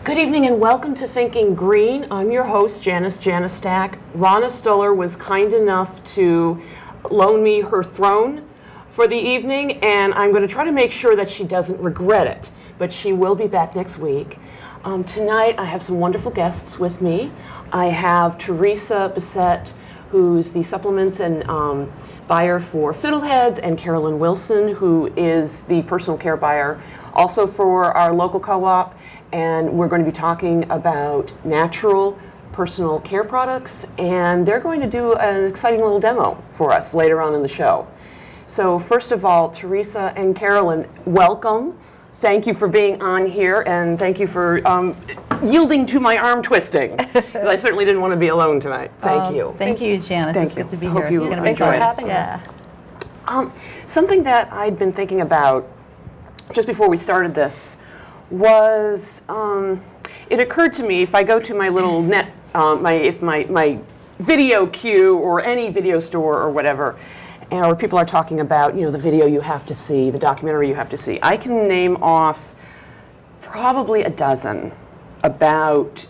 Good evening and welcome to Thinking Green. I'm your host, Janice Janostak. Rana Stoller was kind enough to loan me her throne for the evening, and I'm going to try to make sure that she doesn't regret it, but she will be back next week. Tonight I have some wonderful guests with me. I have Theresa Bessette, who's the supplements and buyer for Fiddleheads, and Carolyn Wilson, who is the personal care buyer also for our local co-op. And we're going to be talking about natural personal care products, and they're going to do an exciting little demo for us later on in the show. So first of all, Theresa and Carolyn, welcome. Thank you for being on here, and thank you for yielding to my arm twisting. I certainly didn't want to be alone tonight. Thank you. Thank you, Janice. It's good to be here. It's gonna be fun. for having us. Something that I'd been thinking about just before we started this was, it occurred to me, if I go to my little net, my video queue or any video store or whatever, or people are talking about, the video you have to see, the documentary you have to see, I can name off probably a dozen about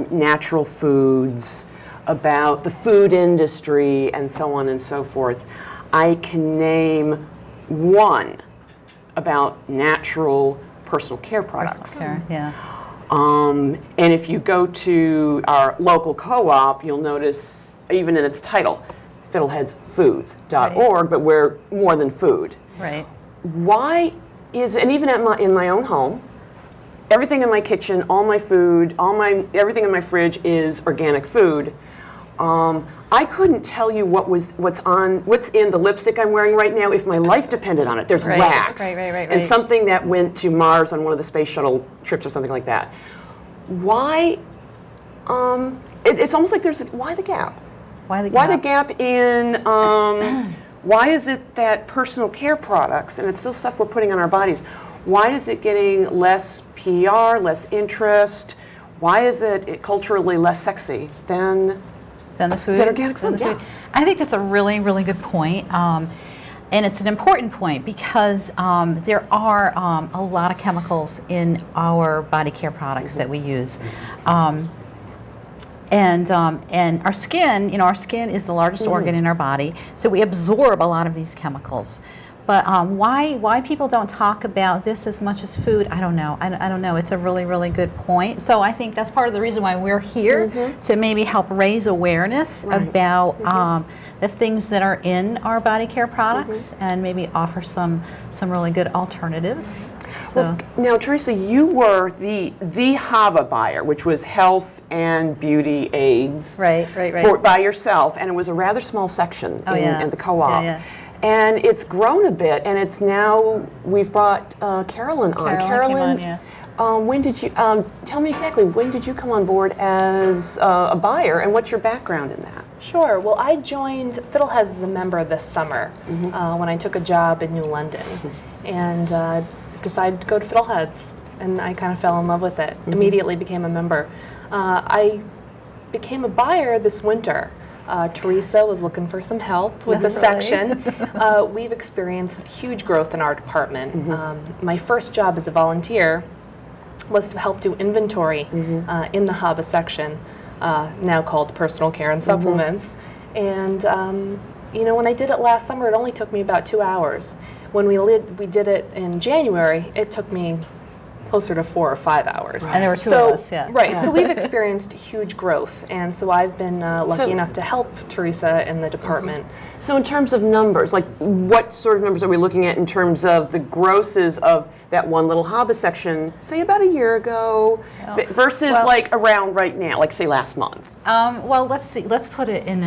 natural foods, about the food industry, and so on and so forth. I can name one about natural personal care products. Personal care, yeah. And if you go to our local co-op, you'll notice, even in its title, fiddleheadsfoods.org, but we're more than food. Right. Why is, and even in my own home, everything in my kitchen, all my food, everything in my fridge is organic food. I couldn't tell you what's in the lipstick I'm wearing right now if my life depended on it. There's wax. Right. And something that went to Mars on one of the space shuttle trips or something like that. Why? It's almost like why the gap? Why the gap? Why the gap in? Why is it that personal care products, and it's still stuff we're putting on our bodies, why is it getting less PR, less interest? Why is it culturally less sexy than the food? Than organic food, yeah. I think that's a really, really good point. And it's an important point because there are a lot of chemicals in our body care products that we use. And our skin, our skin is the largest organ in our body, so we absorb a lot of these chemicals. But why people don't talk about this as much as food, I don't know. I don't know. It's a really, really good point. So I think that's part of the reason why we're here, to maybe help raise awareness about the things that are in our body care products and maybe offer some really good alternatives. So. Now, Theresa, you were the HABA buyer, which was health and beauty aids. Right. By yourself, and it was a rather small section in the co-op. Yeah. And it's grown a bit, and it's now, we've brought Carolyn on. Carolyn came on, when did you, tell me exactly, when did you come on board as a buyer, and what's your background in that? Sure. Well, I joined Fiddleheads as a member this summer when I took a job in New London and decided to go to Fiddleheads, and I kind of fell in love with it. Immediately became a member. I became a buyer this winter. Theresa was looking for some help with the section. We've experienced huge growth in our department. My first job as a volunteer was to help do inventory in the HABA section, now called personal care and supplements. And when I did it last summer, it only took me about 2 hours. When we did it in January, it took me closer to 4 or 5 hours. And there were two of us, yeah. Right, so we've experienced huge growth, and so I've been lucky enough to help Theresa in the department. So in terms of numbers, like what sort of numbers are we looking at in terms of the grosses of that one little HABA section, say about a year ago, versus like around right now, like say last month? Well, let's see. Let's put it in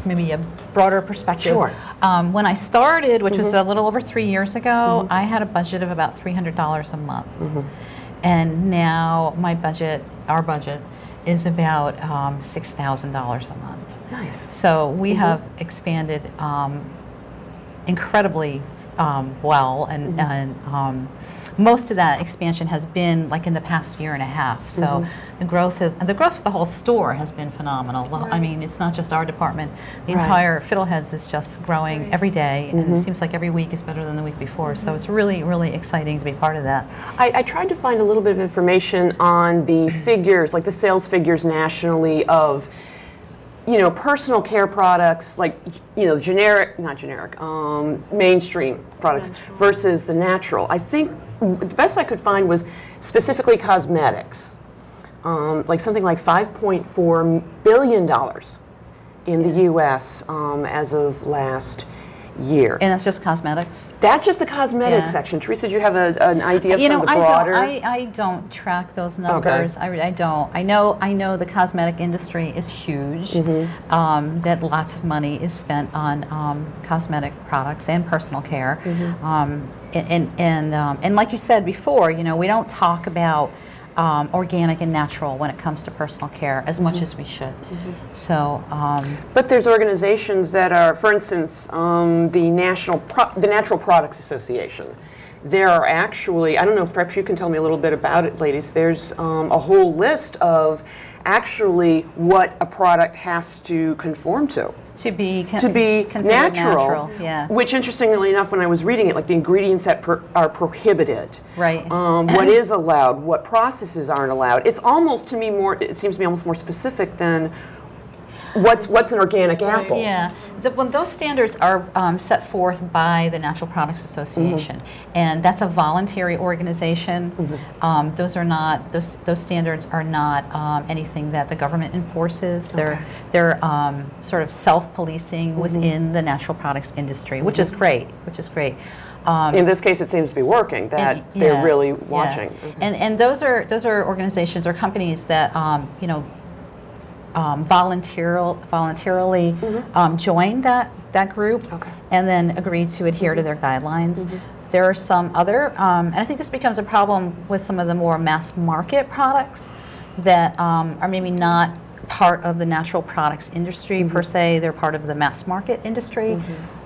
maybe a broader perspective. Sure. When I started, which was a little over 3 years ago, I had a budget of about $300 a month. And now our budget, is about $6,000 a month. Nice. So we have expanded incredibly well, and most of that expansion has been like in the past year and a half. So the growth for the whole store has been phenomenal. Well, I mean, it's not just our department. The entire Fiddleheads is just growing every day, and it seems like every week is better than the week before. So it's really, really exciting to be part of that. I tried to find a little bit of information on the figures, like the sales figures nationally of, you know, personal care products, like, you know, mainstream products versus the natural. I think the best I could find was specifically cosmetics, like something like $5.4 billion in the U.S. As of last year. And that's just cosmetics? That's just the cosmetics section. Teresa, do you have an idea of some of the broader? I don't track those numbers. Okay. I don't. I know the cosmetic industry is huge. That lots of money is spent on cosmetic products and personal care. And like you said before, you know, we don't talk about organic and natural when it comes to personal care as much as we should. So, but there's organizations that are, for instance, the Natural Products Association. There are actually, I don't know if perhaps you can tell me a little bit about it, ladies. There's a whole list of actually what a product has to conform to be natural. Yeah. Which, interestingly enough, when I was reading it, like the ingredients that are prohibited, right? What is allowed, what processes aren't allowed. It's almost to me more. It seems to me almost more specific than what's an organic apple. Yeah. Those standards are set forth by the Natural Products Association, and that's a voluntary organization. Those standards are not anything that the government enforces. They're sort of self-policing within the natural products industry, which is great. In this case, it seems to be working. That they're really watching. And those are organizations or companies that you know. Voluntarily join that group and then agree to adhere to their guidelines. There are some other, and I think this becomes a problem with some of the more mass market products that are maybe not part of the natural products industry per se. They're part of the mass market industry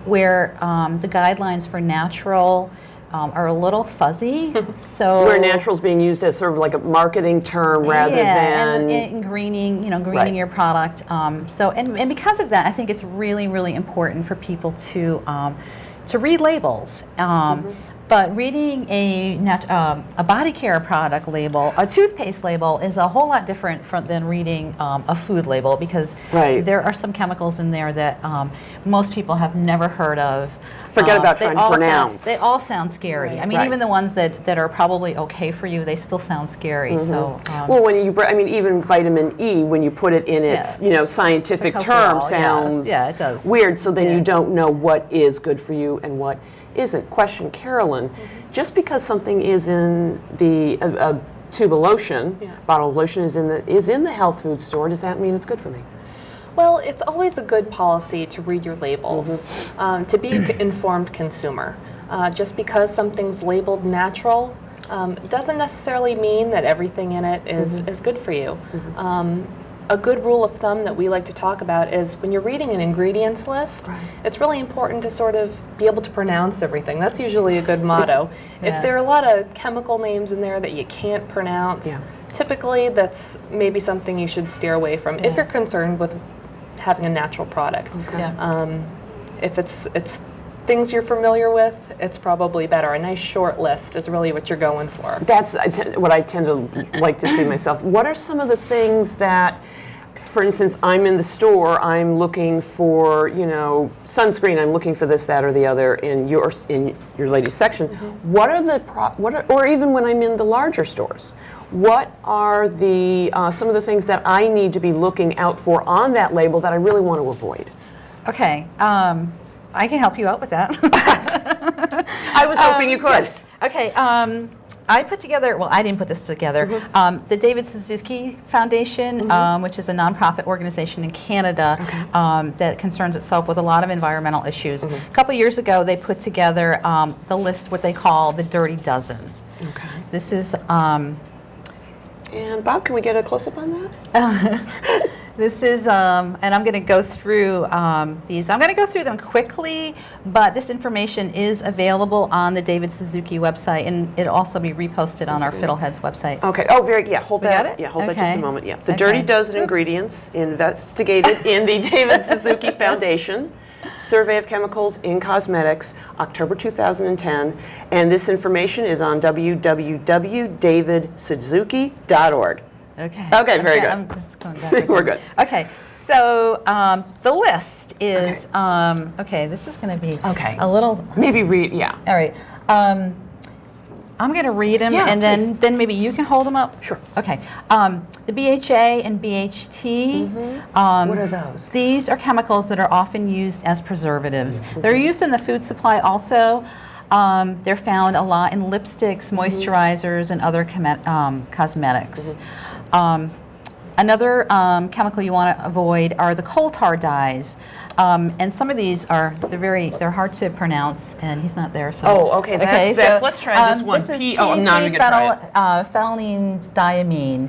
where the guidelines for natural are a little fuzzy. So where natural is being used as sort of like a marketing term rather than and greening, you know, your product. So and because of that, I think it's really, really important for people to read labels. But reading a body care product label, a toothpaste label, is a whole lot different than reading a food label, because there are some chemicals in there that most people have never heard of. Forget about trying to pronounce. They all sound scary. I mean, even the ones that are probably okay for you, they still sound scary. So, well, when even vitamin E, when you put it in its scientific term, sounds it does. weird. So then you don't know what is good for you and what isn't. Question, Carolyn, just because something is in the tube of lotion, bottle of lotion is in the health food store, does that mean it's good for me? Well, it's always a good policy to read your labels, to be an informed consumer. Just because something's labeled natural doesn't necessarily mean that everything in it is good for you. A good rule of thumb that we like to talk about is when you're reading an ingredients list, it's really important to sort of be able to pronounce everything. That's usually a good motto. If there are a lot of chemical names in there that you can't pronounce, typically that's maybe something you should steer away from if you're concerned with having a natural product. If it's things you're familiar with, it's probably better. A nice short list is really what you're going for. That's what I tend to like to see myself. What are some of the things that, for instance, I'm in the store, I'm looking for, sunscreen, I'm looking for this, that, or the other in your ladies section. What are or even when I'm in the larger stores, what are the some of the things that I need to be looking out for on that label that I really want to avoid? Okay. I can help you out with that. I was hoping you could. Yes. Okay. I put together, well, I didn't put this together, the David Suzuki Foundation, which is a nonprofit organization in Canada that concerns itself with a lot of environmental issues. A couple years ago, they put together the list, what they call the Dirty Dozen. This is... and Bob, can we get a close-up on that? This is, and I'm going to go through these. I'm going to go through them quickly, but this information is available on the David Suzuki website, and it'll also be reposted on our Fiddleheads website. Okay. Oh, very. Yeah. Hold We that. got it? Yeah. Hold that Okay. just a moment. Yeah. The Okay. Dirty Dozen Oops. ingredients investigated in the David Suzuki Foundation Survey of Chemicals in Cosmetics, October 2010, and this information is on www.davidsuzuki.org. Okay. Okay, very good. That's going backwards. We're good. Okay, so the list is, okay, this is going to be Okay. a little, Maybe read. Yeah. all right. I'm going to read them, Yeah, and please. then maybe you can hold them up. Sure. Okay. The BHA and BHT. What are those? These are chemicals that are often used as preservatives. They're used in the food supply also. They're found a lot in lipsticks, moisturizers, and other cosmetics. Another chemical you want to avoid are the coal tar dyes. And some of these they're hard to pronounce, and he's not there. So Oh, okay. That's, let's try this one. This is I'm not even gonna try it. phenylene diamine.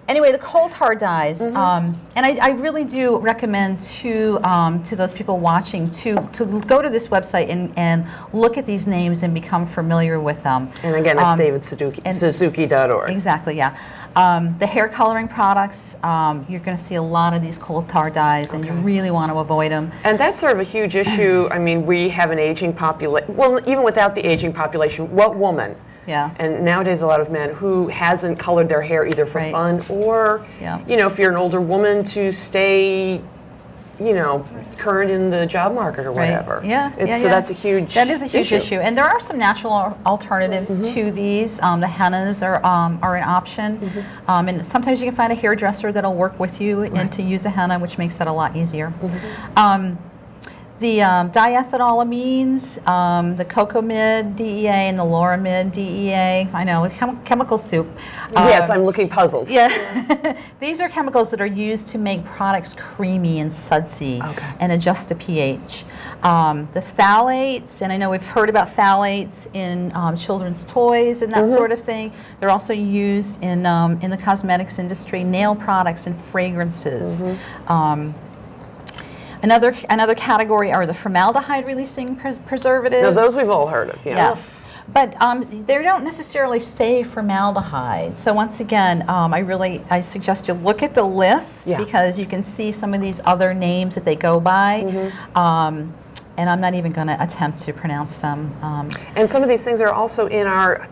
Anyway, the coal tar dyes, and I really do recommend to those people watching to go to this website and look at these names and become familiar with them. And again, it's davidsuzuki.org. Exactly, yeah. The hair coloring products, you're going to see a lot of these coal tar dyes, and you really want to avoid them. And that's sort of a huge issue. I mean, we have an aging population. Well, even without the aging population, what woman? Yeah. And nowadays, a lot of men who hasn't colored their hair either for Right. fun or, Yeah. if you're an older woman to stay, current in the job market or whatever. Right. Yeah. So that's a huge That is a huge issue. And there are some natural alternatives to these. The hennas are an option. And sometimes you can find a hairdresser that'll work with you and to use a henna, which makes that a lot easier. The diethylamines, the cocamide DEA and the loramide DEA. I know, chemical soup. Yes, I'm looking puzzled. Yeah, these are chemicals that are used to make products creamy and sudsy and adjust the pH. The phthalates, and I know we've heard about phthalates in children's toys and that sort of thing. They're also used in the cosmetics industry, nail products and fragrances. Another category are the formaldehyde-releasing preservatives. Now, those we've all heard of, yeah. Yes. But they don't necessarily say formaldehyde. So once again, I suggest you look at the list because you can see some of these other names that they go by. And I'm not even going to attempt to pronounce them. And some of these things are also in our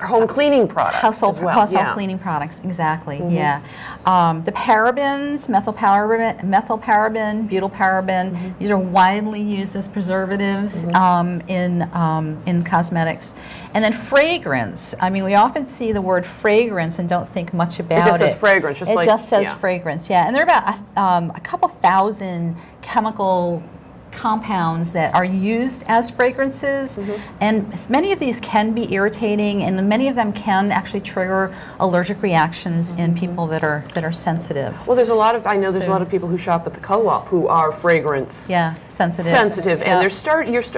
home cleaning products Household as well. cleaning products, exactly, yeah. The parabens, methylparaben, butylparaben, these are widely used as preservatives in cosmetics. And then fragrance. I mean, we often see the word fragrance and don't think much about it. It just says fragrance. It just says fragrance, yeah. And there are about a couple thousand chemical compounds that are used as fragrances, and many of these can be irritating, and many of them can actually trigger allergic reactions in people that are sensitive. Well, there's a lot of people who shop at the co-op who are fragrance sensitive, and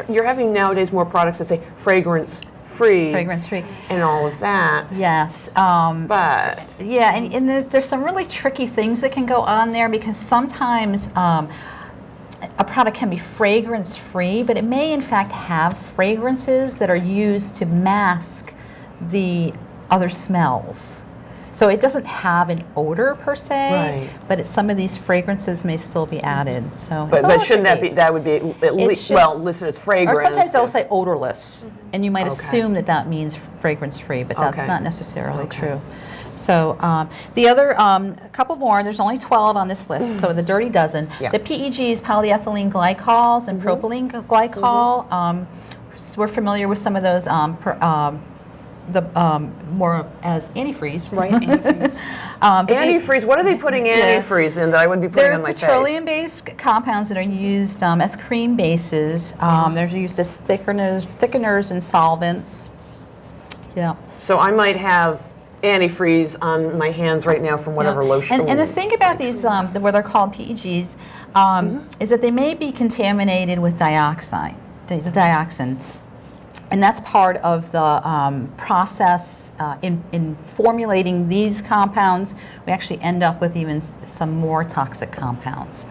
you're having nowadays more products that say fragrance free, and all of that. Yes, but yeah, and there's some really tricky things that can go on there because sometimes a product can be fragrance-free, but it may in fact have fragrances that are used to mask the other smells. So it doesn't have an odor per se, but some of these fragrances may still be added. So, but shouldn't that would be at least listed as fragrance? Or sometimes they'll say odorless, and you might assume that means fragrance-free, but that's not necessarily true. So the other, a couple more, there's only 12 on this list, so the dirty dozen. The PEGs, polyethylene glycols and propylene glycol, we're familiar with some of those more as antifreeze. Right, antifreeze. Antifreeze, what are they putting antifreeze in that I wouldn't be putting on my face? They're petroleum-based compounds that are used as cream bases. They're used as thickeners and solvents. Yeah. So I might have antifreeze on my hands right now from whatever lotion. And the thing about these, where they're called PEGs, is that they may be contaminated with dioxin. And that's part of the process in formulating these compounds. We actually end up with even some more toxic compounds.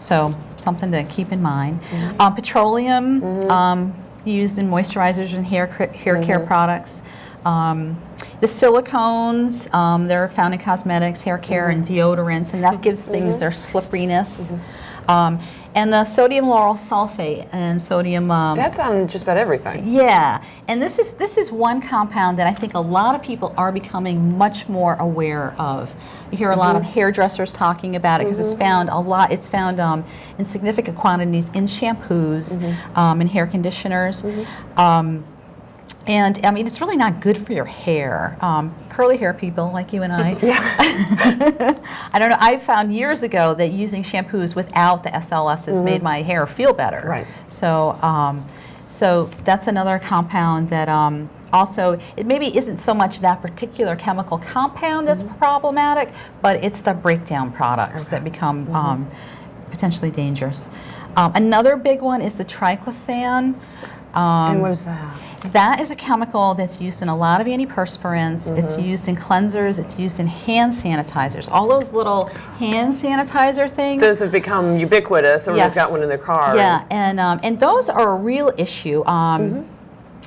So something to keep in mind. Petroleum, used in moisturizers and hair care products. The silicones, they're found in cosmetics, hair care, and deodorants, and that gives things their slipperiness. And the sodium lauryl sulfate and sodium. That's on just about everything. Yeah, and this is one compound that I think a lot of people are becoming much more aware of. You hear a lot of hairdressers talking about it because it's found a lot. It's found in significant quantities in shampoos, and hair conditioners. And I mean, it's really not good for your hair. Curly hair people like you and I. I don't know. I found years ago that using shampoos without the SLSs made my hair feel better. Right. So, so that's another compound that also, it maybe isn't so much that particular chemical compound that's problematic, but it's the breakdown products that become potentially dangerous. Another big one is the triclosan. And what is that? That is a chemical that's used in a lot of antiperspirants. It's used in cleansers. It's used in hand sanitizers. All those little hand sanitizer things. Those have become ubiquitous. Everyone's got one in their car. Yeah, and those are a real issue.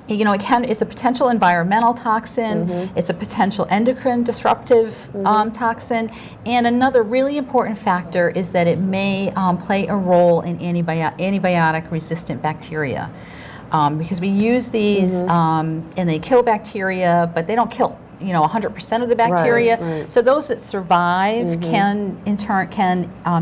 You know, it's a potential environmental toxin. It's a potential endocrine disruptive toxin. And another really important factor is that it may play a role in antibiotic-resistant bacteria. Because we use these and they kill bacteria, but they don't kill 100% of the bacteria. Right. So those that survive can in turn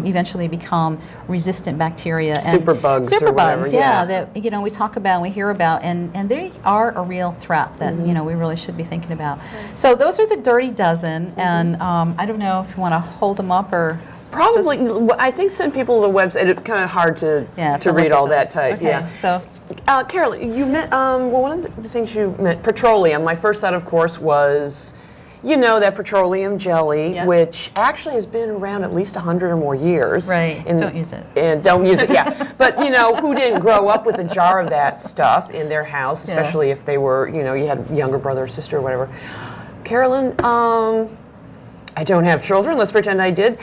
eventually become resistant bacteria and superbugs. Superbugs, yeah. That we talk about, we hear about, and they are a real threat that we really should be thinking about. So those are the dirty dozen, and I don't know if you want to hold them up or. Probably, I think send people to the website. It's kind of hard to read all that type. Okay, yeah. So. Carolyn, you meant, one of the things you meant, petroleum. My first thought, of course, was, that petroleum jelly, which actually has been around at least 100 or more years. Right, don't use it. And don't use it, yeah. But, who didn't grow up with a jar of that stuff in their house, especially if they were, you had a younger brother or sister or whatever. Carolyn, I don't have children. Let's pretend I did.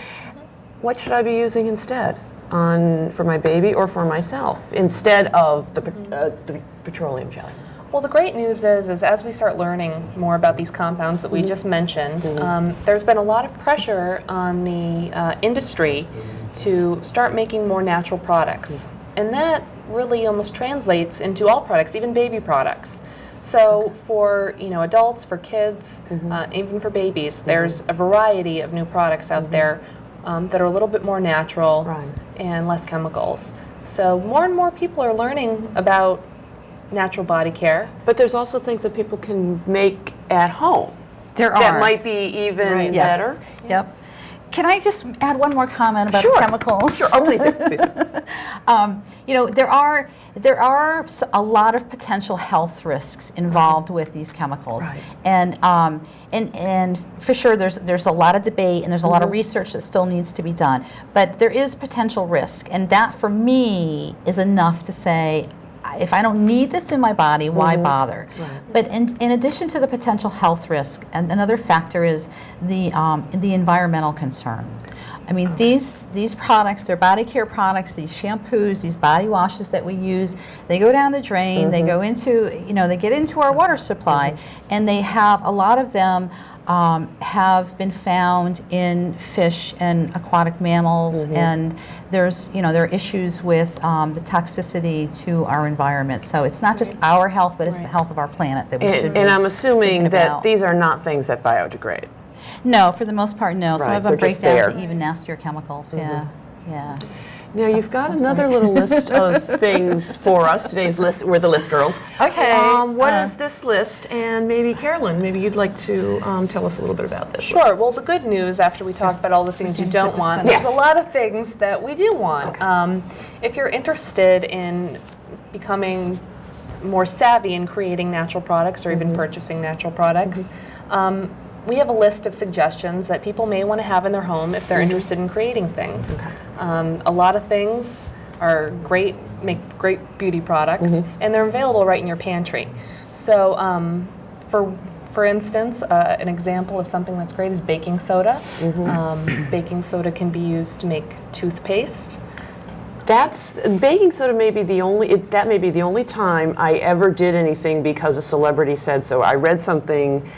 What should I be using instead? For my baby or for myself instead of the petroleum jelly? Well, the great news is as we start learning more about these compounds that we just mentioned, there's been a lot of pressure on the industry to start making more natural products. And that really almost translates into all products, even baby products. So for adults, for kids, even for babies, there's a variety of new products out there that are a little bit more natural and less chemicals. So more and more people are learning about natural body care. But there's also things that people can make at home. That might be even better. Yep. Can I just add one more comment about the chemicals? Sure. Oh, please do. Please do. There are a lot of potential health risks involved with these chemicals, and for sure there's a lot of debate and there's a lot of research that still needs to be done. But there is potential risk, and that for me is enough to say, if I don't need this in my body, why bother? But in addition to the potential health risk, and another factor is the environmental concern. I mean, these products, they're body care products, these shampoos, these body washes that we use, they go down the drain, they go into, they get into our water supply, and they have, a lot of them have been found in fish and aquatic mammals, and there's, there are issues with the toxicity to our environment. So it's not just our health, but it's the health of our planet that we should be And I'm assuming that about. these are not things that biodegrade. No, for the most part, no. Some of them they're break just down there. to even nastier chemicals. Yeah. Now, you've got another little list of things for us. Today's list, we're the list girls. Okay. What is this list? And maybe, Carolyn, maybe you'd like to tell us a little bit about this. Sure. Well, the good news, after we talk about all the things you don't want, there's a lot of things that we do want. If you're interested in becoming more savvy in creating natural products or even purchasing natural products, we have a list of suggestions that people may want to have in their home if they're interested in creating things. A lot of things are great, make great beauty products, and they're available right in your pantry. So for instance, an example of something that's great is baking soda. Baking soda can be used to make toothpaste. Baking soda may be the only time I ever did anything because a celebrity said so. I read something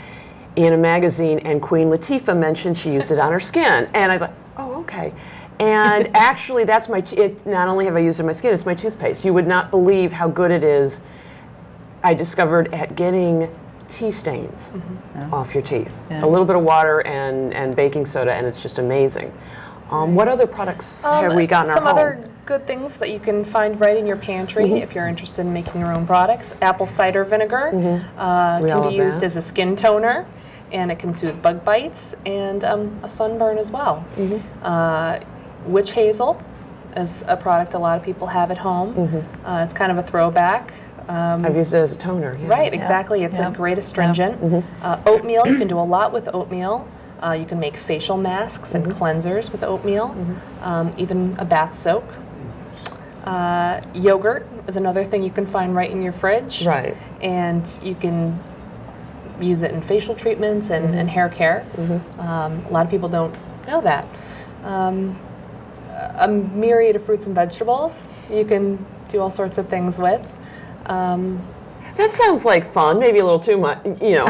in a magazine and Queen Latifah mentioned she used it on her skin, and I thought, oh, okay. And actually, that's not only have I used it on my skin, it's my toothpaste. You would not believe how good it is. I discovered at getting tea stains off your teeth. A little bit of water and baking soda, and it's just amazing. What other products have we got in our home? Some other good things that you can find right in your pantry if you're interested in making your own products. Apple cider vinegar can be used as a skin toner, and it can soothe bug bites and a sunburn as well. Witch hazel is a product a lot of people have at home. It's kind of a throwback. I've used it as a toner. Yeah. Right, exactly. It's a great astringent. Oatmeal, you can do a lot with oatmeal. You can make facial masks and cleansers with oatmeal, even a bath soak. Yogurt is another thing you can find right in your fridge. Right. And you can use it in facial treatments and hair care. A lot of people don't know that. A myriad of fruits and vegetables you can do all sorts of things with. That sounds like fun. Maybe a little too much. You know,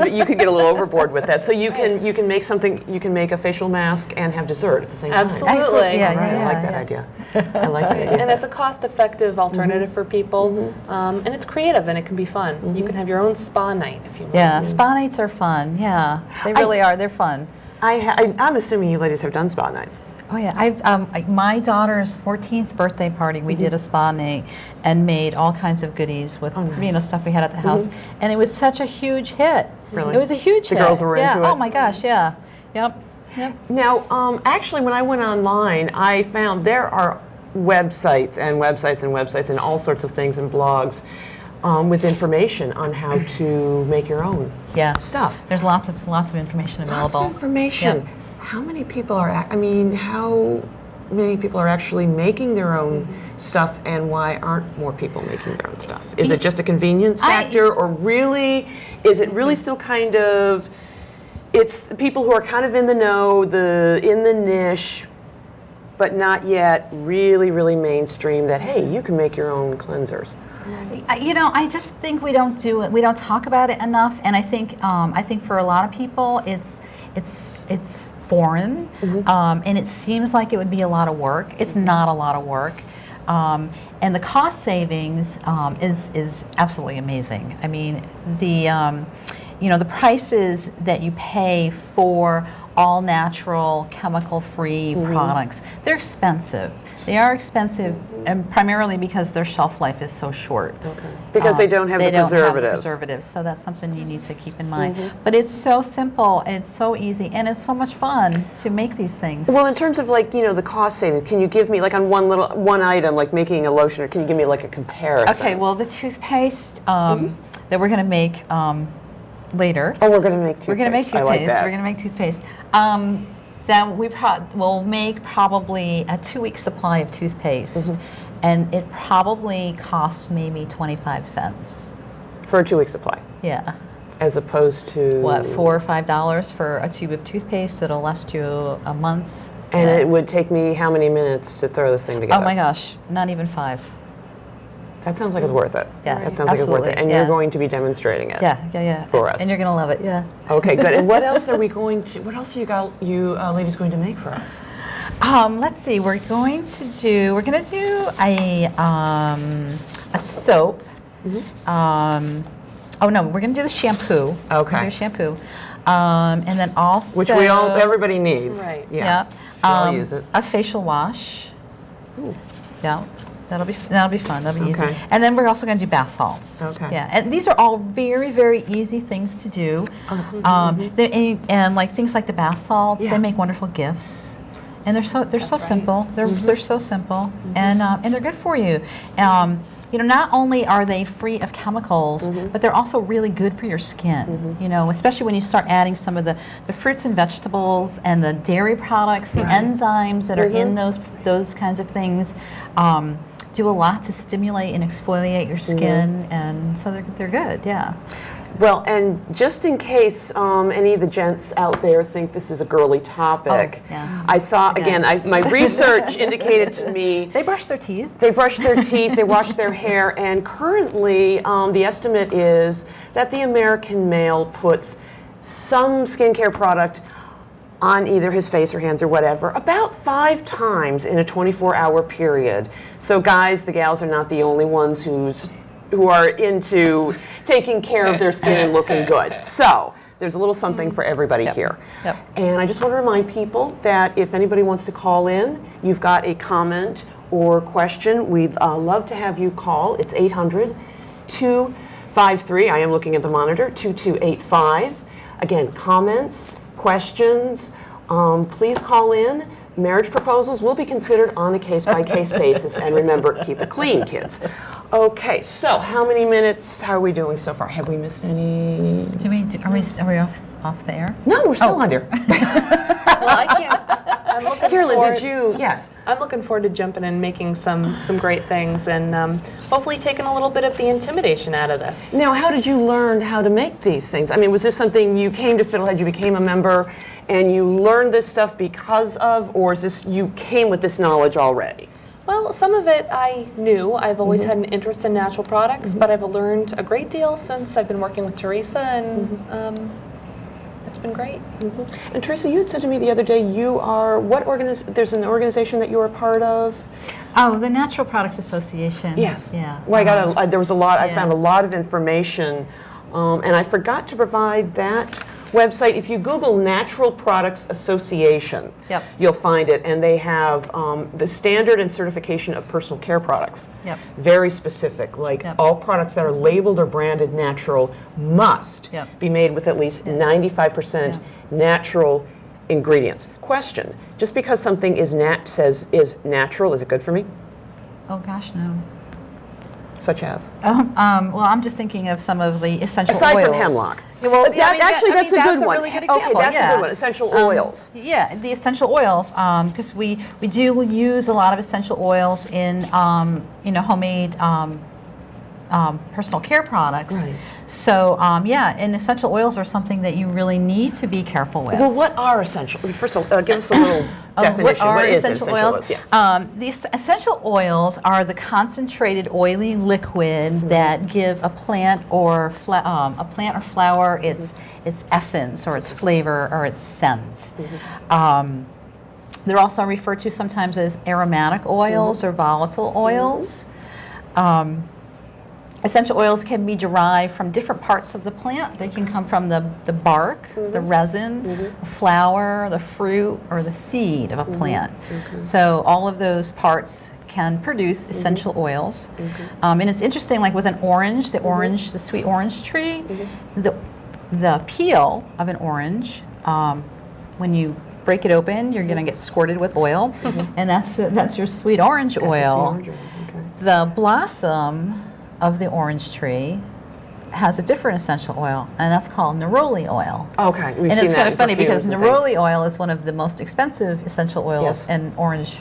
you could get a little overboard with that. So you can make something. You can make a facial mask and have dessert at the same time. Absolutely. Yeah, I like that idea. I like that idea. And it's a cost-effective alternative for people, and it's creative and it can be fun. You can have your own spa night if you want. Yeah, spa nights are fun. Yeah, they really are. They're fun. I'm assuming you ladies have done spa nights. Oh yeah, my daughter's 14th birthday party. We did a spa night and made all kinds of goodies with stuff we had at the house, and it was such a huge hit. Really? It was a huge hit. The girls were into it. Oh my gosh, yeah, yep. Now, actually, when I went online, I found there are websites and all sorts of things and blogs with information on how to make your own stuff. There's lots of information available. Lots of information. Yeah. How many people are actually making their own stuff, and why aren't more people making their own stuff? Is it just a convenience factor, or is it really still kind of, it's the people who are kind of in the know, in the niche, but not yet really, really mainstream that, hey, you can make your own cleansers? I just think we don't do it. We don't talk about it enough, and I think for a lot of people, it's foreign, and it seems like it would be a lot of work. It's not a lot of work, and the cost savings is absolutely amazing. I mean, the prices that you pay for all natural, chemical-free products, they're expensive. They are expensive, and primarily because their shelf life is so short. Okay. Because they don't have the preservatives. So that's something you need to keep in mind. But it's so simple, it's so easy, and it's so much fun to make these things. Well, in terms of the cost savings, can you give me on one item, like making a lotion, or can you give me a comparison? Okay. Well, the toothpaste that we're going to make later. Oh, we're going to make toothpaste. We're going to make toothpaste. I like that. We're going to make toothpaste. Then we'll make probably a 2-week supply of toothpaste, and it probably costs maybe 25 cents. For a 2-week supply? Yeah. As opposed to... What, $4 or $5 for a tube of toothpaste that'll last you a month? And it would take me how many minutes to throw this thing together? Oh my gosh, not even 5. That sounds like it's worth it. Yeah, that sounds like it's worth it. And you're going to be demonstrating it. Yeah. For us. And you're going to love it. Yeah. Okay, good. And what else are you ladies going to make for us? Let's see. We're going to do a soap. We're going to do the shampoo. Okay. Do shampoo. And then also, which everybody needs. Right. Yeah. I'll use it. A facial wash. Ooh. Yeah. That'll be fun. That'll be easy. Okay. And then we're also going to do bath salts. Okay. Yeah. And these are all very, very easy things to do. And like things like the bath salts, they make wonderful gifts. And they're so simple. They're so simple, and they're good for you. not only are they free of chemicals, but they're also really good for your skin. Especially when you start adding some of the fruits and vegetables and the dairy products, the enzymes that are in those kinds of things. Do a lot to stimulate and exfoliate your skin, and so they're good, yeah. Well, and just in case any of the gents out there think this is a girly topic, I saw, again, my research indicated to me... They brush their teeth. They brush their teeth, they wash their hair, and currently the estimate is that the American male puts some skincare product on either his face or hands or whatever about 5 times in a 24-hour period. So guys, the gals are not the only ones who are into taking care of their skin and looking good. So there's a little something for everybody here. Yep. And I just want to remind people that if anybody wants to call in, you've got a comment or question, we'd love to have you call. It's 800-253, I am looking at the monitor, 2285. Again, comments, questions, please call in. Marriage proposals will be considered on a case-by-case basis. And remember, keep it clean, kids. Okay, so how many minutes, how are we doing so far? Have we missed any? Are we off the air? No, we're still on here. Well, I can't. I'm looking Carolyn, forward, did you? Yes. I'm looking forward to jumping and making some great things, and hopefully taking a little bit of the intimidation out of this. Now, how did you learn how to make these things? I mean, was this something you came to Fiddlehead, you became a member, and you learned this stuff because of, or is this you came with this knowledge already? Well, some of it I knew. I've always had an interest in natural products, but I've learned a great deal since I've been working with Theresa, and it's been great. And Theresa, you had said to me the other day, you are, there's an organization that you are a part of? Oh, the Natural Products Association. Yes. Yeah. Well, there was a lot, I found a lot of information, and I forgot to provide that website. If you Google Natural Products Association, you'll find it, and they have the standard and certification of personal care products. Very specific, like all products that are labeled or branded natural must be made with at least 95% natural ingredients. Question, just because something is natural, is it good for me? Oh gosh, no. Such as? Well, I'm just thinking of some of the essential oils. Aside from hemlock. Yeah, well, that's a good one. Really good example. Okay, that's a good one. Essential oils. Yeah, the essential oils, because we do use a lot of essential oils in homemade personal care products. Right. So and essential oils are something that you really need to be careful with. Well, what are essential? First of all, give us a little definition. What is essential oils? Yeah. The essential oils are the concentrated oily liquid that give a plant or flower its essence or its flavor or its scent. They're also referred to sometimes as aromatic oils or volatile oils. Essential oils can be derived from different parts of the plant. They can come from the bark, the resin, the flower, the fruit, or the seed of a plant. So all of those parts can produce essential oils. And it's interesting, like with an orange, the sweet orange tree, the peel of an orange, when you break it open, you're going to get squirted with oil, and that's your sweet orange oil. The blossom of the orange tree has a different essential oil, and that's called neroli oil. Okay, and it's kind of funny because neroli oil is one of the most expensive essential oils, and orange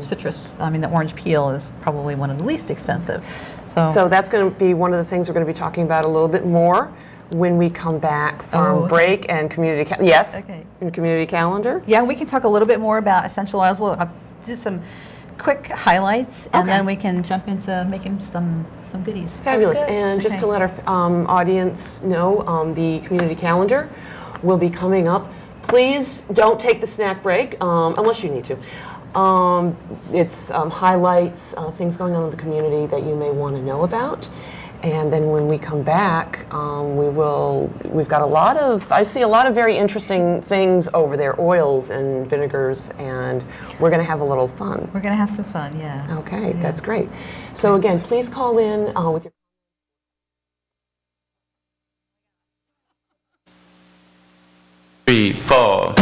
citrus. I mean, the orange peel is probably one of the least expensive. So that's going to be one of the things we're going to be talking about a little bit more when we come back from break and community. In community calendar. Yeah, we can talk a little bit more about essential oils. We'll do some quick highlights, and then we can jump into making some goodies. Fabulous. And just to let our audience know, the community calendar will be coming up. Please don't take the snack break unless you need to. It's highlights, things going on in the community that you may want to know about. And then when we come back, we've got I see a lot of very interesting things over there, oils and vinegars, and we're going to have a little fun. We're going to have some fun, yeah. Okay, that's great. So again, please call in with your 3, 4.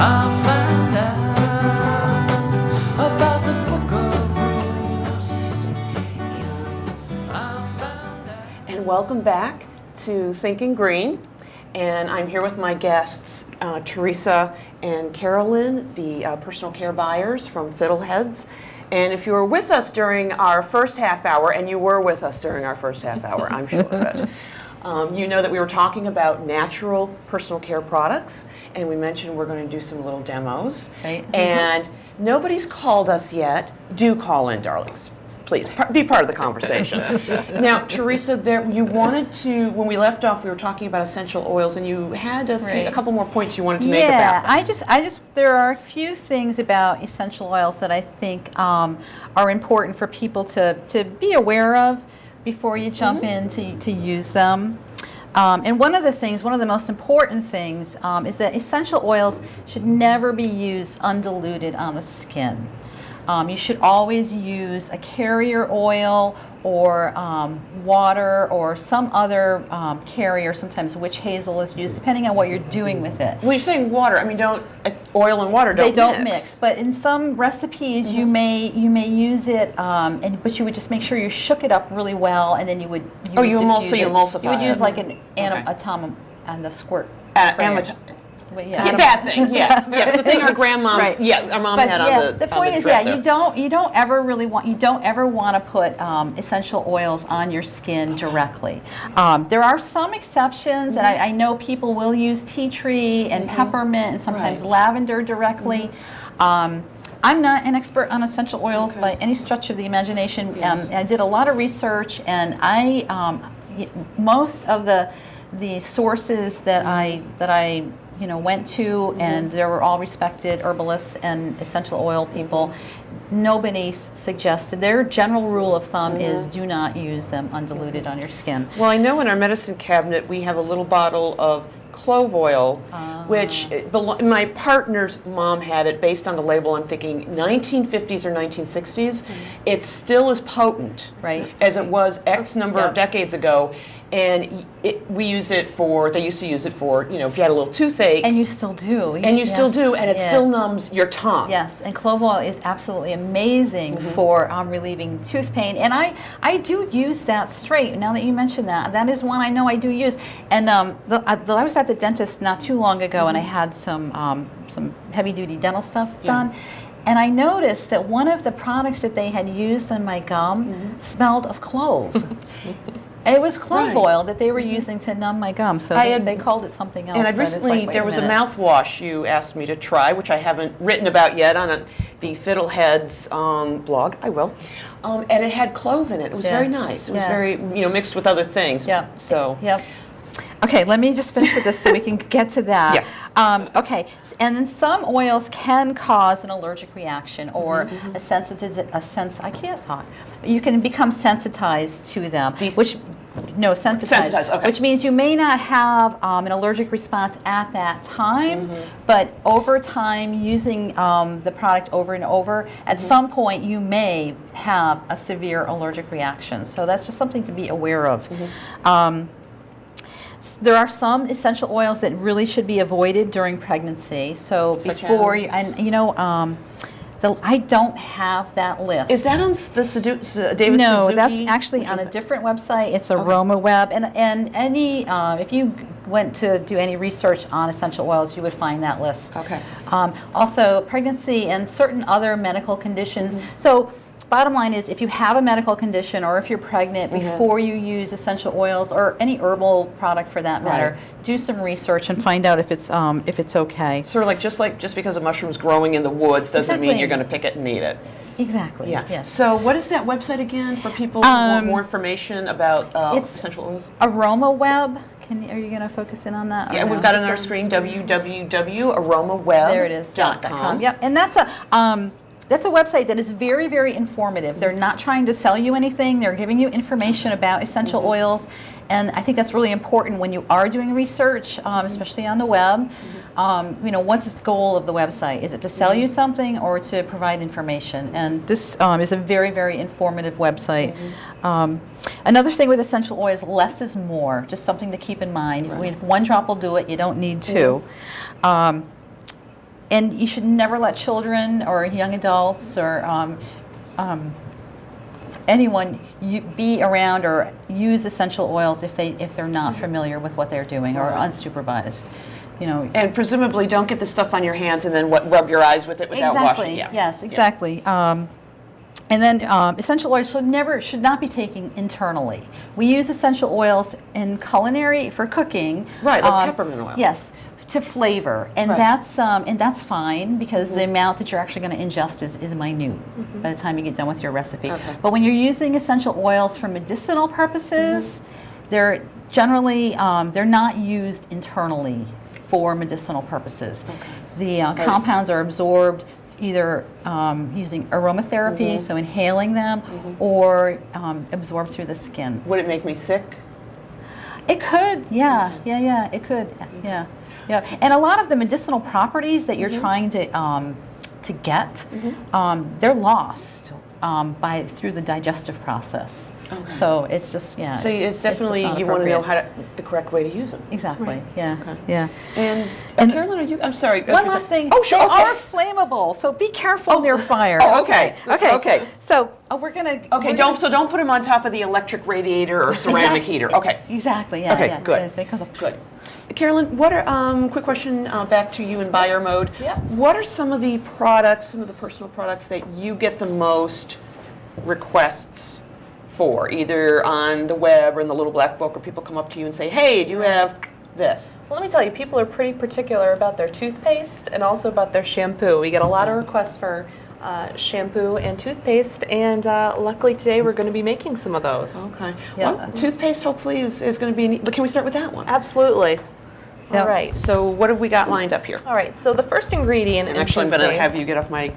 I found out about the book of rules. I found out. And welcome back to Thinking Green. And I'm here with my guests, Theresa and Carolyn, the personal care buyers from Fiddleheads. And if you were with us during our first half hour, and you were with us during our first half hour, I'm sure of it, you know that we were talking about natural personal care products, and we mentioned we're going to do some little demos. Right. And nobody's called us yet. Do call in, darlings. Please, be part of the conversation. Now, Theresa, you wanted to, when we left off, we were talking about essential oils, and you had a couple more points you wanted to make about them. There are a few things about essential oils that I think are important for people to be aware of before you jump in to use them. And one of the most important things is that essential oils should never be used undiluted on the skin. You should always use a carrier oil or water or some other carrier. Sometimes witch hazel is used, depending on what you're doing with it. When you're saying water, I mean, oil and water don't mix. But in some recipes, you may use it, but you would just make sure you shook it up really well, and then you would emulsify it. You would use it. like an atom and the squirt. That thing, yes, the thing our grandmoms, our mom had on the point is, you don't ever want to put essential oils on your skin directly. There are some exceptions, and I know people will use tea tree and peppermint and sometimes lavender directly. I'm not an expert on essential oils by any stretch of the imagination. I did a lot of research, and most of the sources that I went to, and they were all respected herbalists and essential oil people. Nobody suggested. Their general rule of thumb is do not use them undiluted on your skin. Well, I know in our medicine cabinet we have a little bottle of clove oil, which my partner's mom had it based on the label. I'm thinking 1950s or 1960s. It still is potent, as it was X number of decades ago. And they used to use it for, if you had a little toothache. And you still do. And it still numbs your tongue. Yes, and clove oil is absolutely amazing for relieving tooth pain. And I do use that straight. Now that you mention that, that is one I know I do use. And I was at the dentist not too long ago, and I had some heavy-duty dental stuff done. And I noticed that one of the products that they had used on my gum smelled of clove. It was clove oil that they were using to numb my gum, so they called it something else. And recently there was a mouthwash you asked me to try, which I haven't written about yet on the Fiddleheads blog. I will. And it had clove in it. It was very nice. It was very, mixed with other things. Okay, let me just finish with this so we can get to that. Yes. Okay, and then some oils can cause an allergic reaction or I can't talk. You can become sensitized to them, sensitized. Okay. Which means you may not have an allergic response at that time, but over time, using the product over and over, at some point you may have a severe allergic reaction. So that's just something to be aware of. There are some essential oils that really should be avoided during pregnancy. So I don't have that list. Is that on the David No, Suzuki? that's actually on a different website. It's AromaWeb, and any if you went to do any research on essential oils, you would find that list. Okay. Also, pregnancy and certain other medical conditions. So. Bottom line is, if you have a medical condition or if you're pregnant, before you use essential oils or any herbal product for that matter, do some research and find out if it's okay. Sort of just because a mushroom's growing in the woods doesn't mean you're going to pick it and eat it. Exactly. Yeah. Yes. So what is that website again for people who want more information about essential oils? AromaWeb. Are you going to focus in on that? Yeah, we've got it on our screen, www.aromaweb.com. There it is. Yep. And that's a website that is very, very informative. They're not trying to sell you anything. They're giving you information about essential oils. And I think that's really important when you are doing research, especially on the web. What's the goal of the website? Is it to sell you something or to provide information? And this is a very, very informative website. Another thing with essential oils, less is more. Just something to keep in mind. If one drop will do it, you don't need two. and you should never let children or young adults or anyone be around or use essential oils if they're not familiar with what they're doing or unsupervised. You know, And presumably don't get the stuff on your hands and then rub your eyes with it without washing. Yeah. Yes, exactly. And then essential oils should not be taken internally. We use essential oils in culinary for cooking. Right, like peppermint oil. Yes, to flavor, and that's fine because the amount that you're actually going to ingest is minute by the time you get done with your recipe. Okay. But when you're using essential oils for medicinal purposes, they're generally they're not used internally for medicinal purposes. The compounds are absorbed either using aromatherapy, so inhaling them, or absorbed through the skin. Would it make me sick? It could, it could, yeah. And a lot of the medicinal properties that you're trying to get, they're lost through the digestive process. Okay. So it's just, So it's definitely, just not you want to know appropriate. the correct way to use them. Exactly, yeah, Okay. yeah. And Carolyn, I'm sorry. One last thing. Oh, sure. They Okay. are flammable, so be careful near fire. Oh, okay. Okay. So we're gonna. Okay, don't put them on top of the electric radiator or ceramic heater. Okay. Exactly. Yeah. Okay, yeah. good. They cause a- Good. Carolyn, what are quick question back to you in buyer mode? Yeah. What are some of the products, some of the personal products that you get the most requests for, either on the web or in the little black book, or people come up to you and say, "Hey, do you have this?" Well, let me tell you, people are pretty particular about their toothpaste and also about their shampoo. We get a lot of requests for shampoo and toothpaste, and luckily today we're going to be making some of those. Okay. Yeah. Well, toothpaste hopefully is going to be neat. But can we start with that one? Absolutely. Yep. All right. So what have we got lined up here? All right. So the first ingredient And in actually, I'm going to toothpaste- have you get off my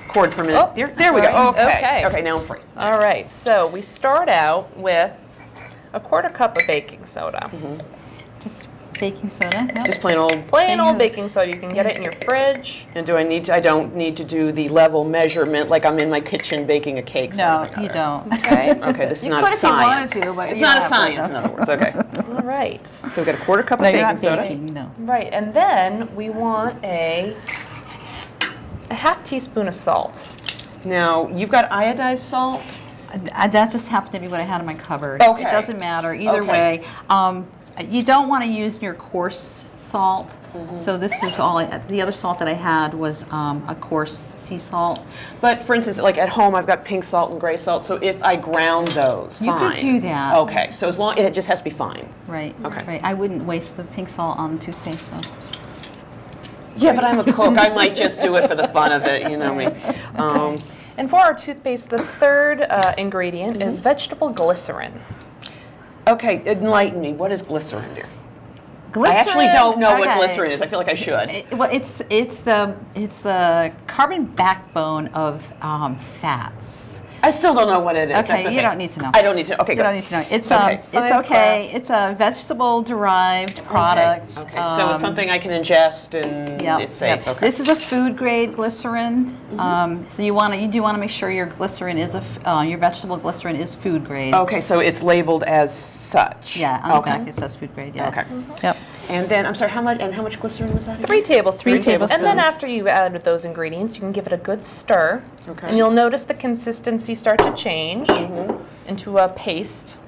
cord for a minute. Oh, there we go. sorry. Okay. Okay. Okay, now I'm free. All right. So we start out with a quarter cup of baking soda. Just baking soda. Yep. Just plain old. Plain old baking soda. You can get it in your fridge. And I don't need to do the level measurement like I'm in my kitchen baking a cake. No, something you like that. don't. Okay. Okay, this is You not could a if you wanted science. to, but It's you not a don't have science, to. in other words. Okay. All right. So we've got a quarter cup No, of you're baking not soda. baking. No. Right. And then we want a half teaspoon of salt. Now, you've got iodized salt. That just happened to be what I had in my cupboard. Okay. It doesn't matter either Okay. way. You don't want to use your coarse salt. So this was all. The other salt that I had was a coarse sea salt. But for instance, like at home, I've got pink salt and gray salt. So if I ground those, You fine. could do that. Okay, so as long it just has to be fine. Right. Okay. Right. I wouldn't waste the pink salt on toothpaste. So. Yeah, but I'm a cook. I might just do it for the fun of it. You know me. And for our toothpaste, the third ingredient is vegetable glycerin. Okay, enlighten me. What is glycerin, dear? Glycerin. I actually don't know what okay. glycerin is. I feel like I should. Well, it's the carbon backbone of fats. I still don't know what it is. Okay, That's you don't need to know. I don't need to. Okay, You good. don't need to know. It's Okay. it's Science okay. class. It's a vegetable derived product. Okay, so it's something I can ingest and Yep, it's safe. yep. Okay. This is a food grade glycerin. So you do want to make sure your glycerin is your vegetable glycerin is food grade. Okay, so it's labeled as such. Yeah, on the okay. back it says food grade. Yeah. Okay. Yep. And then I'm sorry, how much glycerin was that? again? 3 tablespoons. 3 tablespoons. And then after you've added those ingredients, you can give it a good stir. Okay. And you'll notice the consistency start to change into a paste.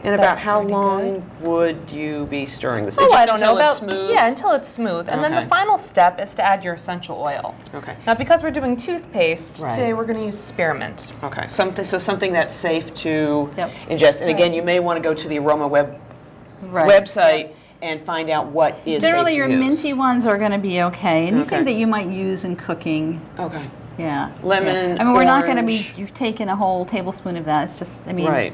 And about That's how pretty long would you be stirring this? Oh, Just I don't know. until it's smooth? Yeah, until it's smooth. And then Okay. the final step is to add your essential oil. Okay. Now, because we're doing toothpaste, Right. today we're going to use spearmint. Okay. Something that's safe to Yep. ingest. And again, you may want to go to the Aroma Right. website and find out what is Generally, safe your to use. minty ones are going to be okay. Anything Okay. that you might use in cooking, Okay. yeah. Lemon, Yeah. I mean, we're not going to be orange. you've taken a whole tablespoon of that. It's just, I mean, Right.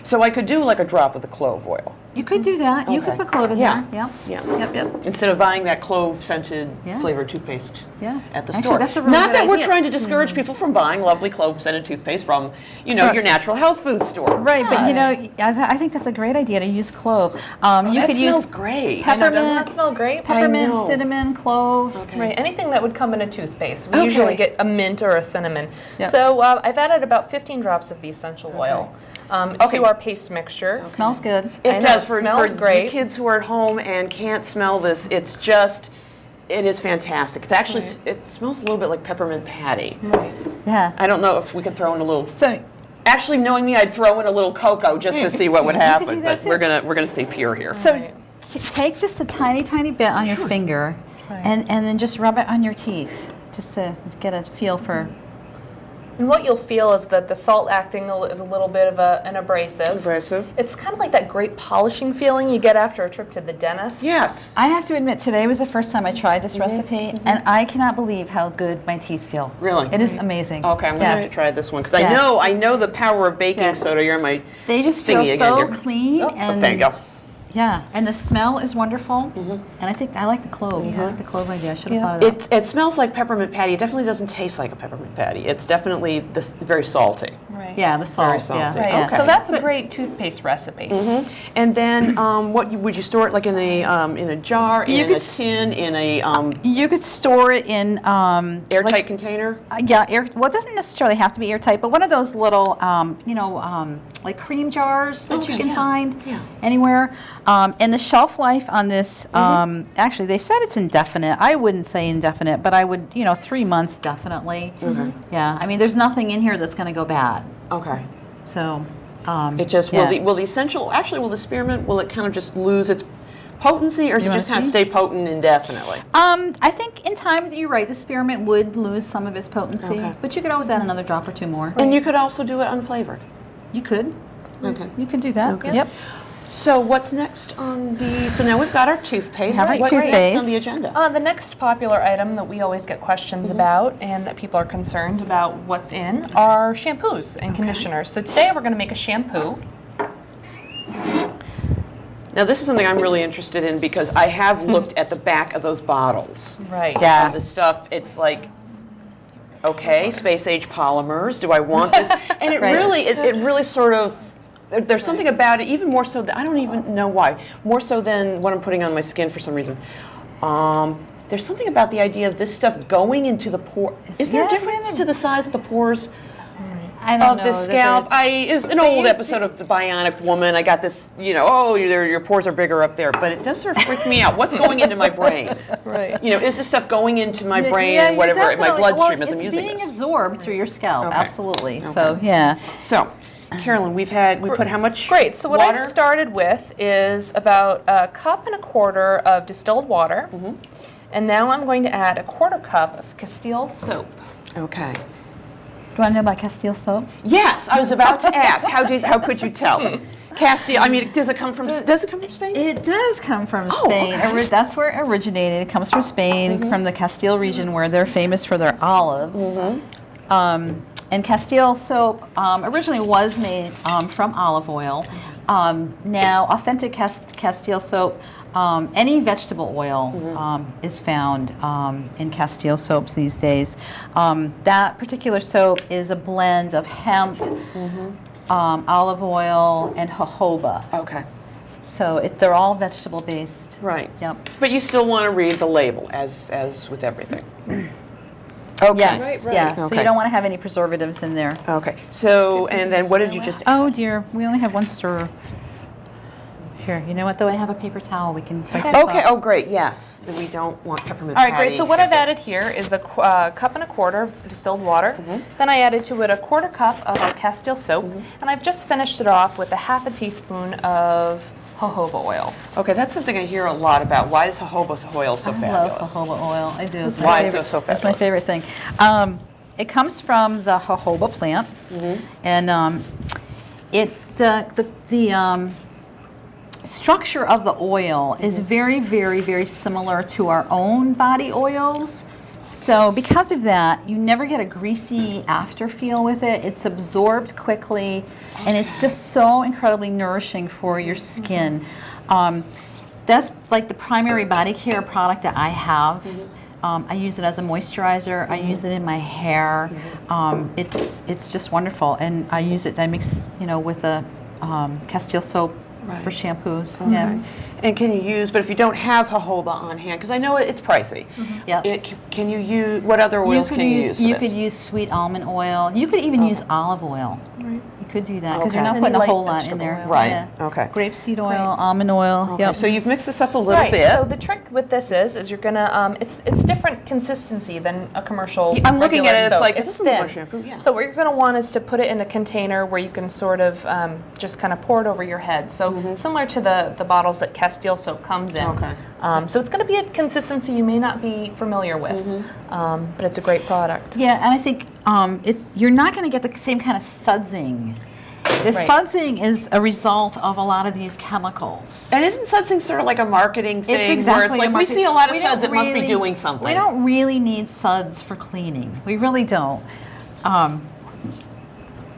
So I could do like a drop of the clove oil. you could do that. You Okay. could put clove in Yeah. there. Yeah. Yep. Instead of buying that clove-scented Yeah. flavored toothpaste Yeah. at the Actually, store. that's a really Not good that we're idea. trying to discourage people from buying lovely clove-scented toothpaste from, From- your natural health food store. Right, but I think that's a great idea to use clove. You That could smells use great. I know, doesn't peppermint, that smell great? peppermint, know. cinnamon, clove. Okay. Right, anything that would come in a toothpaste. We Okay. usually get a mint or a cinnamon. Yep. So I've added about 15 drops of the essential oil. to our paste mixture. Smells good. I It know, does. it For smells the great. kids who are at home and can't smell this, it is fantastic. It's actually, it smells a little bit like peppermint patty. Right. Yeah. I don't know if we could throw in a little. So Actually, knowing me, I'd throw in a little cocoa just to see what would happen. do that But we're gonna stay pure here. So take just a tiny, tiny bit on your finger, and then just rub it on your teeth, just to get a feel for. And what you'll feel is that the salt acting is a little bit of an abrasive. Abrasive. It's kind of like that great polishing feeling you get after a trip to the dentist. Yes. I have to admit, today was the first time I tried this recipe, and I cannot believe how good my teeth feel. Really? It is amazing. Okay, I'm Yeah. gonna try this one because Yeah. I know the power of baking Yeah. soda. You're my They just feel thingy again so here. clean, and there you go. yeah, and the smell is wonderful. And I think I like the clove. I like the clove idea. I should have thought of that. It smells like peppermint patty. It definitely doesn't taste like a peppermint patty. It's definitely very salty. Right. Yeah, the salt. Very salty. Right. Yeah. Okay. So that's a great toothpaste recipe. And then, would you store it like in a jar, You in could a tin, in a You could store it in airtight container? well, it doesn't necessarily have to be airtight, but one of those little, like cream jars that you can find anywhere. And the shelf life on this, actually, they said it's indefinite. I wouldn't say indefinite, but I would, 3 months definitely. Yeah, I mean, there's nothing in here that's going to go bad. Okay. So, It just yeah. will the essential will the spearmint will it kind of just lose its potency, or does it wanna just kind of see? stay potent indefinitely? I think in time, you're right, the spearmint would lose some of its potency, Okay. but you could always add another drop or two more. And you could also do it unflavored. You could. Okay. You could do that. Okay. Yep. So what's next on the? So now we've got our toothpaste. We have our What's next toothpaste. on the agenda? The next popular item that we always get questions about and that people are concerned about what's in are shampoos and conditioners. So today we're going to make a shampoo. Now this is something I'm really interested in because I have looked at the back of those bottles. Right. Yeah. Of the stuff, it's like, okay, space age polymers. Do I want this? And it Right. it really sort of. There's something about it, even more so that I don't even know why. More so than what I'm putting on my skin for some reason. There's something about the idea of this stuff going into the pore. Is there a Yeah, difference maybe. to the size of the pores I don't of the know that scalp? there's- It was an old episode of The Bionic Woman. I got this, your pores are bigger up there, but it does sort of freak me out. What's going into my brain? Right. Is this stuff going into my brain, Yeah, you're whatever, my definitely- bloodstream as I'm it's using being this? absorbed through your scalp, Okay. absolutely. Okay. So, yeah. So, Carolyn, we put how much Great. So what water? I've started with is about 1.25 cups of distilled water. And now I'm going to add 1/4 cup of Castile soap. Okay. Do you want to know about Castile soap? Yes, I was about to ask. How could you tell? Castile. I mean, does it come from Spain? It does come from Oh, Spain. okay. That's where it originated. It comes from Spain, from the Castile region, where they're famous for their olives. And Castile soap originally was made from olive oil. Now, authentic Castile soap, any vegetable oil is found in Castile soaps these days. That particular soap is a blend of hemp, olive oil, and jojoba. Okay. So they're all vegetable based. Right. Yep. But you still want to read the label, as with everything. Okay. Yes. Yeah. So Okay. you don't want to have any preservatives in there. Okay. So, and then what did you just? Oh dear, we only have one stirrer. Here, you know what? Though I have a paper towel, we can. wipe this Okay. off. Oh, great. Yes. Then we don't want peppermint. All right, great. patty. So what I've added here is 1.25 cups of distilled water. Then I added to it 1/4 cup of our Castile soap, and I've just finished it off with 1/2 teaspoon of jojoba oil. Okay, that's something I hear a lot about. Why is jojoba oil so I fabulous? love jojoba oil. I do. It's my Why is favorite. it so That's my fabulous? favorite thing. It comes from the jojoba plant, and the structure of the oil is very, very, very similar to our own body oils. So because of that, you never get a greasy after feel with it. It's absorbed quickly, and it's just so incredibly nourishing for your skin. That's like the primary body care product that I have. I use it as a moisturizer. I use it in my hair. It's just wonderful, and I use it. I mix with a Castile soap for shampoos. Okay. Yeah. And can you use, but if you don't have jojoba on hand, because I know it's pricey, Yep. can you use, what other oils can you use for You this? could use sweet almond oil. You could even use olive oil. Right. You could do that because Okay. you're not Any putting a light whole lot in vegetable there. oil. Right. Yeah. Okay. Grapeseed oil, Right. almond oil. Okay, Yep. so you've mixed this up a little Right. bit. So the trick with this is you're gonna it's different consistency than a commercial. I'm looking at regular it, it's soap. like, it's this is more thin. shampoo, yeah. So what you're gonna want is to put it in a container where you can sort of just kind of pour it over your head. So similar to the bottles that Castile soap comes in. Okay. So it's gonna be a consistency you may not be familiar with, but it's a great product. Yeah, and I think you're not going to get the same kind of sudsing. The Right. sudsing is a result of a lot of these chemicals. And isn't sudsing sort of like a marketing thing? It's exactly where it's like, a we market- see a lot of we suds, it don't must be really- doing something. We don't really need suds for cleaning. We really don't.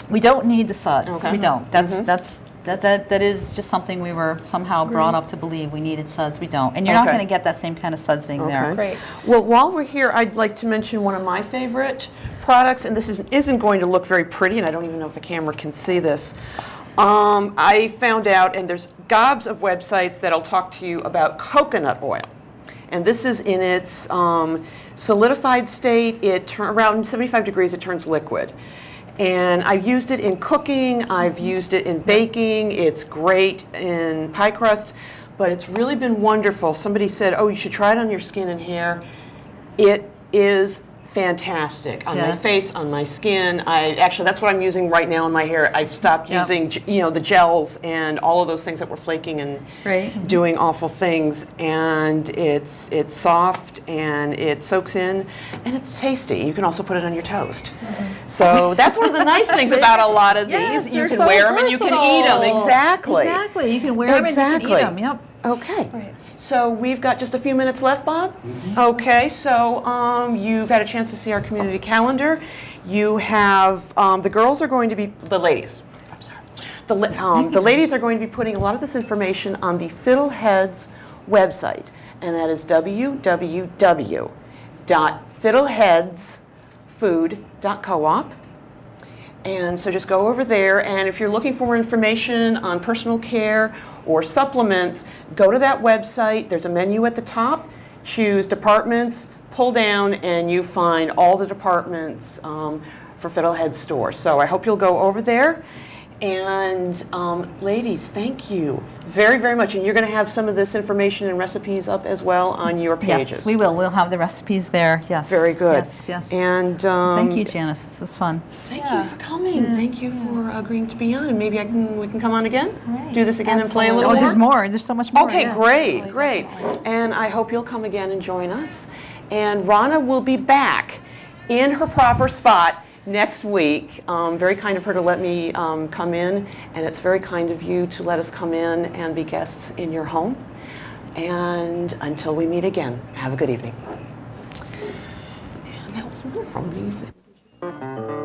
We don't need the suds. Okay. We don't. That is just something we were somehow brought up to believe we needed suds. We don't. And you're not Okay. going to get that same kind of sudsing there. Great. Well, while we're here, I'd like to mention one of my favorite products, and this isn't going to look very pretty, and I don't even know if the camera can see this. I found out, and there's gobs of websites that'll talk to you about coconut oil. And this is in its solidified state. Around 75 degrees, it turns liquid. And I've used it in cooking, I've used it in baking, it's great in pie crust, but it's really been wonderful. Somebody said, oh, you should try it on your skin and hair. It is fantastic on my Yeah. face, on my skin. Actually, that's what I'm using right now in my hair. I've stopped Yep. using, the gels and all of those things that were flaking and Right. doing awful things. And it's soft and it soaks in and it's tasty. You can also put it on your toast. So that's one of the nice things about a lot of Yes, these. You they're can so wear them and you can eat them. versatile. Exactly. Exactly. You can wear them and you can Exactly. eat them. Yep. Okay. Right. So we've got just a few minutes left, Bob? Okay, so you've had a chance to see our community calendar. You have, the girls are going to be, the ladies, I'm sorry. The ladies are going to be putting a lot of this information on the Fiddleheads website, and that is www.fiddleheadsfood.coop. And so just go over there, and if you're looking for more information on personal care or supplements, go to that website. There's a menu at the top. Choose departments, pull down, and you find all the departments for Fiddlehead store. So I hope you'll go over there. And ladies, thank you very, very much. And you're going to have some of this information and recipes up as well on your pages. Yes, we will. We'll have the recipes there. Yes. Very good. Yes, yes. And Thank you, Janice. This was fun. Thank you for coming. Thank you for agreeing to be on. And maybe we can come on again, Right. do this again and play a Absolutely. little Oh, there's more. more. There's so much more. Okay, yeah. great, great. And I hope you'll come again and join us. And Rana will be back in her proper spot next week. Very kind of her to let me come in, and it's very kind of you to let us come in and be guests in your home. And until we meet again, have a good evening. And that was wonderful.